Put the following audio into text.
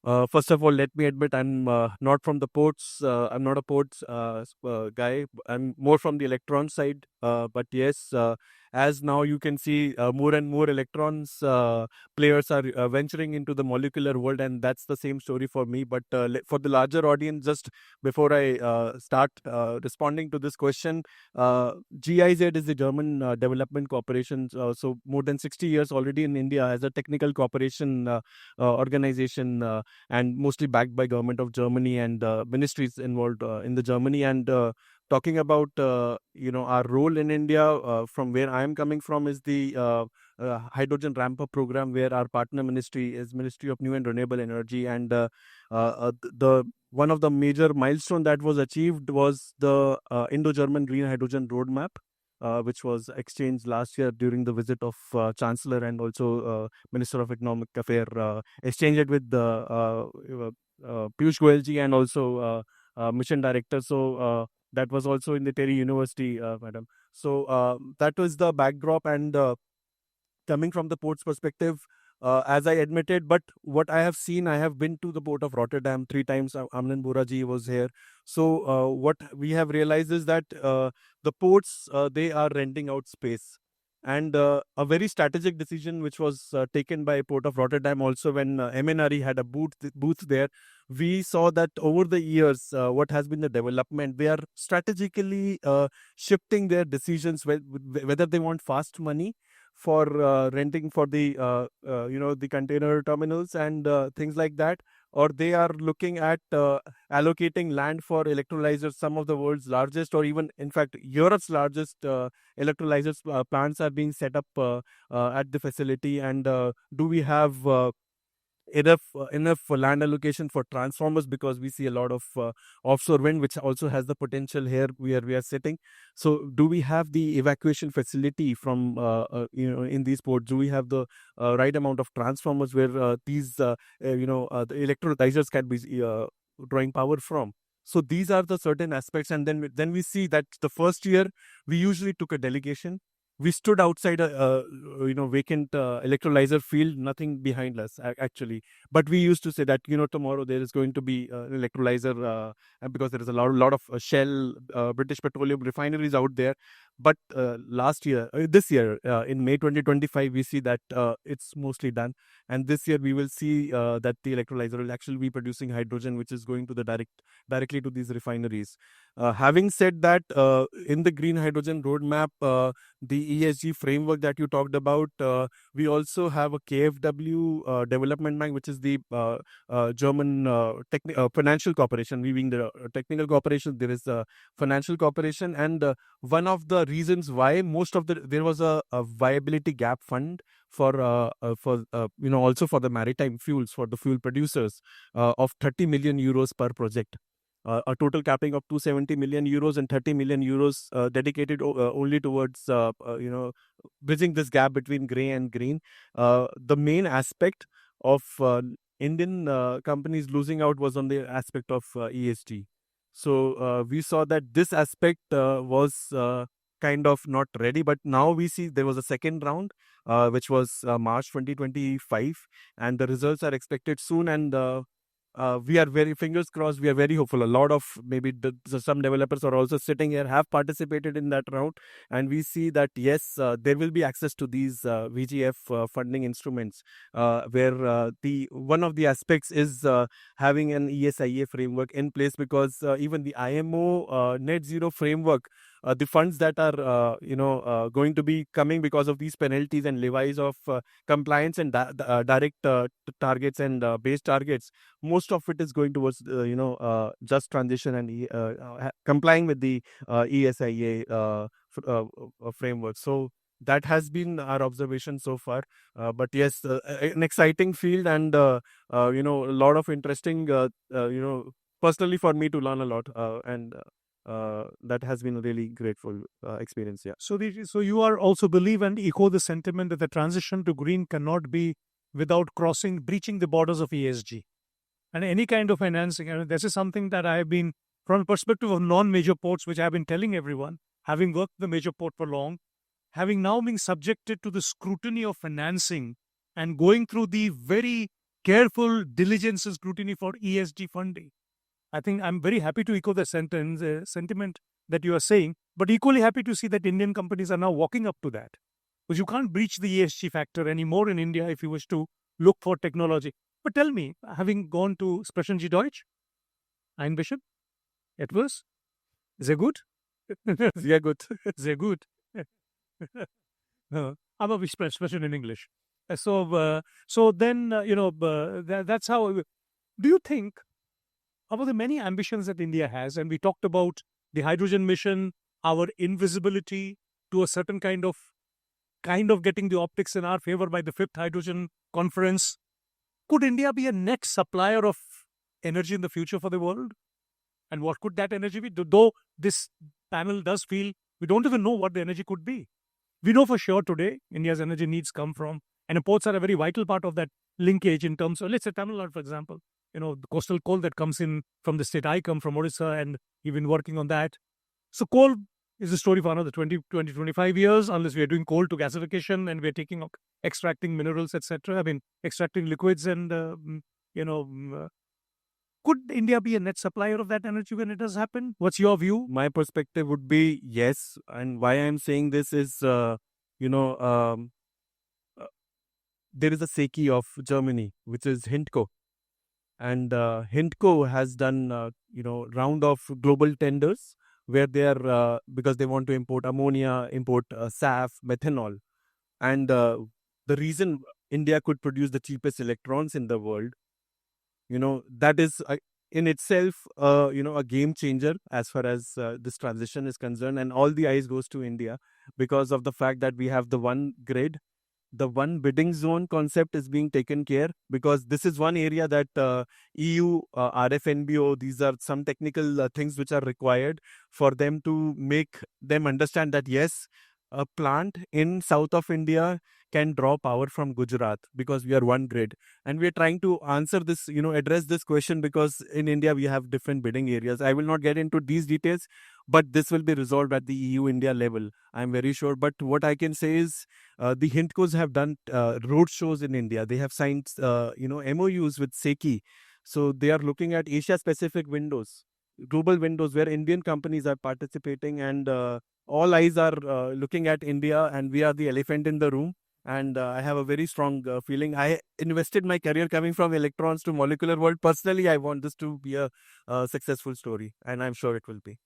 First of all, let me admit I'm not from the ports. I'm not a ports guy. I'm more from the electron side. But yes, as now you can see more and more electrons players are venturing into the molecular world, and that's the same story for me. But for the larger audience, just before I start responding to this question, GIZ is the German Development Corporation. So more than 60 years already in India as a technical cooperation organization. And mostly backed by government of Germany and ministries involved in the Germany. And talking about our role in India, from where I am coming from, is the hydrogen ramp up program, where our partner ministry is Ministry of New and Renewable Energy. And the one of the major milestone that was achieved was the Indo-German Green Hydrogen Roadmap, which was exchanged last year during the visit of Chancellor and also Minister of Economic Affairs, exchanged it with Piyush Goyal ji and also Mission Director. So that was also in the Terry University, madam. So that was the backdrop. And coming from the port's perspective, as I admitted, but what I have seen, I have been to the port of Rotterdam 3 times. Amnan Boraji was here. So what we have realized is that the ports, they are renting out space. And a very strategic decision which was taken by Port of Rotterdam also, when MNRE had a booth there. We saw that over the years, what has been the development, they are strategically shifting their decisions, whether they want fast money for renting for the the container terminals and things like that, or they are looking at allocating land for electrolyzers. Some of the world's largest, or even in fact Europe's largest electrolyzers plants are being set up at the facility. And do we have enough land allocation for transformers, because we see a lot of offshore wind, which also has the potential here where we are sitting. So do we have the evacuation facility from in these ports? Do we have the right amount of transformers where these the electrolyzers can be drawing power from? So these are the certain aspects. And then we see that the first year we usually took a delegation. We stood outside a vacant electrolyzer field, nothing behind us actually. But we used to say that tomorrow there is going to be an electrolyzer, and because there is a lot of Shell, British Petroleum refineries out there. But this year, in May 2025, we see that it's mostly done. And this year we will see that the electrolyzer will actually be producing hydrogen, which is going to the directly to these refineries. Having said that, in the green hydrogen roadmap, the ESG framework that you talked about, we also have a KfW development bank, which is the German financial corporation. We being the technical corporation, there is a financial corporation. And one of the reasons why there was a viability gap fund for also for the maritime fuels, for the fuel producers, of 30 million euros per project. A total capping of 270 million euros and 30 million euros dedicated only towards bridging this gap between gray and green. The main aspect of Indian companies losing out was on the aspect of ESG. So we saw that this aspect was kind of not ready. But now we see there was a second round, which was March 2025, and the results are expected soon. And we are very, fingers crossed, we are very hopeful. A lot of maybe some developers are also sitting here, have participated in that round, and we see that yes, there will be access to these VGF funding instruments, where the one of the aspects is having an ESIA framework in place, because even the IMO net zero framework, the funds that are going to be coming because of these penalties and levies of compliance and direct targets and base targets, most of it is going towards just transition and complying with the ESIA framework. So that has been our observation so far. But yes, an exciting field, and a lot of interesting, personally for me to learn a lot, and that has been a really grateful experience. Yeah. So you are also believe and echo the sentiment that the transition to green cannot be without breaching the borders of ESG. And any kind of financing, and this is something that I have been, from the perspective of non-major ports, which I have been telling everyone, having worked the major port for long, having now been subjected to the scrutiny of financing and going through the very careful diligence and scrutiny for ESG funding. I think I'm very happy to echo the sentiment that you are saying, but equally happy to see that Indian companies are now walking up to that. Because you can't breach the ESG factor anymore in India if you wish to look for technology. But tell me, having gone to Sprechen Sie Deutsch, Einbischen, etwas, sehr gut? Sehr gut. Sehr gut. Aber we sprechen in English. So then, that's how. Do you think about the many ambitions that India has, and we talked about the hydrogen mission, our invisibility to a certain kind of getting the optics in our favor by the fifth hydrogen conference. Could India be a net supplier of energy in the future for the world? And what could that energy be? Though this panel does feel we don't even know what the energy could be. We know for sure today India's energy needs come from, and ports are a very vital part of that linkage in terms of, let's say, Tamil Nadu, for example. The coastal coal that comes in from the state I come from, Odisha, and we've been working on that. So coal is a story for another 20, 25 years, unless we are doing coal to gasification and we're extracting minerals, etc. I mean, extracting liquids and, could India be a net supplier of that energy when it does happen? What's your view? My perspective would be yes. And why I'm saying this is, you know, uh, there is a Seki of Germany, which is Hintco. And Hintco has done, round of global tenders where they are, because they want to import ammonia, import SAF, methanol. And the reason India could produce the cheapest electrons in the world, that is in itself, a game changer as far as this transition is concerned. And all the eyes goes to India because of the fact that we have the one grid, the one bidding zone concept is being taken care, because this is one area that EU, RFNBO, these are some technical things which are required for them to make them understand that yes, a plant in south of India can draw power from Gujarat because we are one grid. And we are trying to answer this, address this question, because in India we have different bidding areas. I will not get into these details, but this will be resolved at the EU India level, I'm very sure. But what I can say is the Hintcos have done road shows in India. They have signed, MOUs with Seki. So they are looking at Asia Pacific windows, global windows where Indian companies are participating, and all eyes are looking at India, and we are the elephant in the room. And I have a very strong feeling. I invested my career coming from electrons to molecular world. Personally, I want this to be a successful story, and I'm sure it will be.